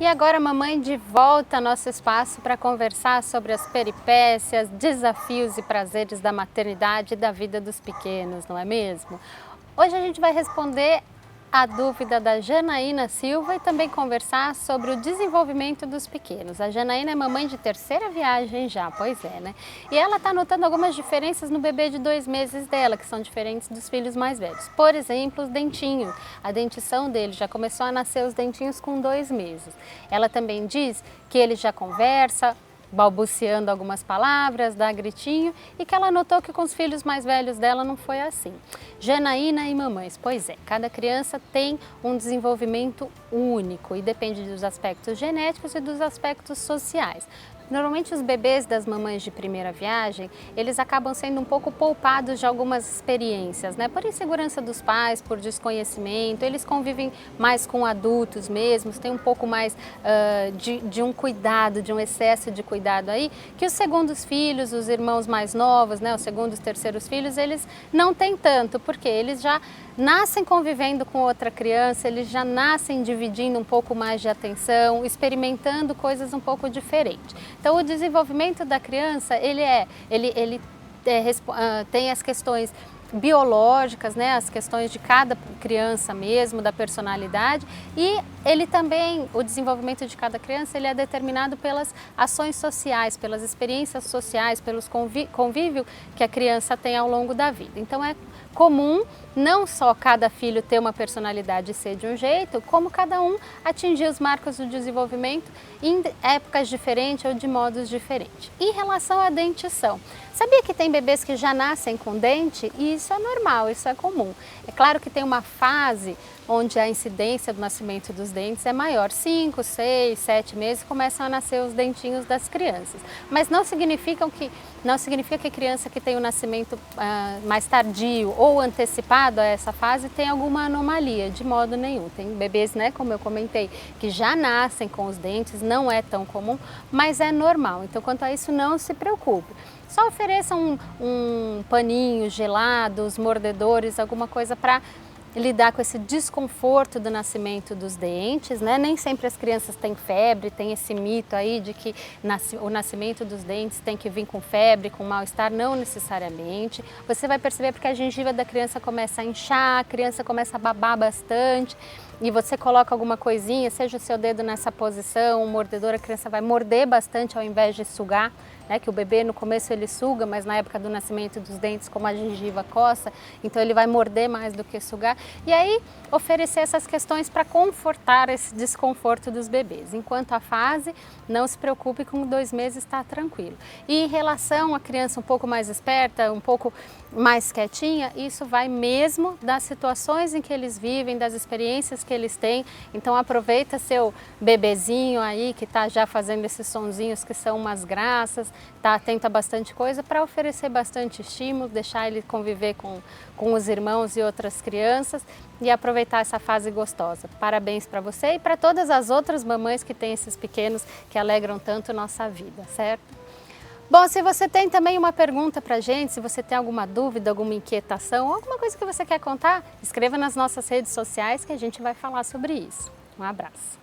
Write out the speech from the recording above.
E agora, mamãe, de volta ao nosso espaço para conversar sobre as peripécias, desafios e prazeres da maternidade e da vida dos pequenos, não é mesmo? Hoje a gente vai responder a dúvida da Janaína Silva e também conversar sobre o desenvolvimento dos pequenos. A Janaína é mamãe de terceira viagem já, pois é, né? E ela está notando algumas diferenças no bebê de 2 meses dela, que são diferentes dos filhos mais velhos. Por exemplo, os dentinhos. A dentição dele já começou a nascer os dentinhos com 2 meses. Ela também diz que ele já conversa, balbuciando algumas palavras, dá gritinho, e que ela notou que com os filhos mais velhos dela não foi assim. Janaína e mamães, pois é, cada criança tem um desenvolvimento único e depende dos aspectos genéticos e dos aspectos sociais. Normalmente os bebês das mamães de primeira viagem, eles acabam sendo um pouco poupados de algumas experiências, né? Por insegurança dos pais, por desconhecimento, eles convivem mais com adultos mesmos, tem um pouco mais de um cuidado, de um excesso de cuidado aí, que os segundos filhos, os irmãos mais novos, né? Os segundos, terceiros filhos, eles não têm tanto, porque eles já nascem convivendo com outra criança, eles já nascem dividindo um pouco mais de atenção, experimentando coisas um pouco diferentes. Então, o desenvolvimento da criança, tem as questões biológicas, né, as questões de cada criança mesmo, da personalidade, e ele também, o desenvolvimento de cada criança, ele é determinado pelas ações sociais, pelas experiências sociais, pelos convívio que a criança tem ao longo da vida. Então é comum não só cada filho ter uma personalidade e ser de um jeito, como cada um atingir os marcos do desenvolvimento em épocas diferentes ou de modos diferentes. Em relação à dentição, sabia que tem bebês que já nascem com dente? E isso é normal, isso é comum. É claro que tem uma fase onde a incidência do nascimento dos dentes é maior, 5, 6, 7 meses começam a nascer os dentinhos das crianças. Mas não significa que a criança que tem o nascimento mais tardio ou antecipado a essa fase tem alguma anomalia, de modo nenhum. Tem bebês, né, como eu comentei, que já nascem com os dentes, não é tão comum, mas é normal. Então, quanto a isso, não se preocupe. Só ofereça um paninho gelado, os mordedores, alguma coisa para lidar com esse desconforto do nascimento dos dentes, né? Nem sempre as crianças têm febre, tem esse mito aí de que o nascimento dos dentes tem que vir com febre, com mal-estar, não necessariamente. Você vai perceber porque a gengiva da criança começa a inchar, a criança começa a babar bastante, e você coloca alguma coisinha, seja o seu dedo nessa posição, um mordedor, a criança vai morder bastante ao invés de sugar, né? Que o bebê no começo ele suga, mas na época do nascimento dos dentes, como a gengiva coça, então ele vai morder mais do que sugar. E aí oferecer essas questões para confortar esse desconforto dos bebês. Enquanto a fase, não se preocupe, com 2 meses está tranquilo. E em relação à criança um pouco mais esperta, um pouco mais quietinha, isso vai mesmo das situações em que eles vivem, das experiências que eles têm. Então aproveita seu bebezinho aí que está já fazendo esses sonzinhos que são umas graças, está atento a bastante coisa, para oferecer bastante estímulo, deixar ele conviver com os irmãos e outras crianças e aproveitar essa fase gostosa. Parabéns para você e para todas as outras mamães que têm esses pequenos que alegram tanto nossa vida, certo? Bom, se você tem também uma pergunta para a gente, se você tem alguma dúvida, alguma inquietação, alguma coisa que você quer contar, escreva nas nossas redes sociais que a gente vai falar sobre isso. Um abraço!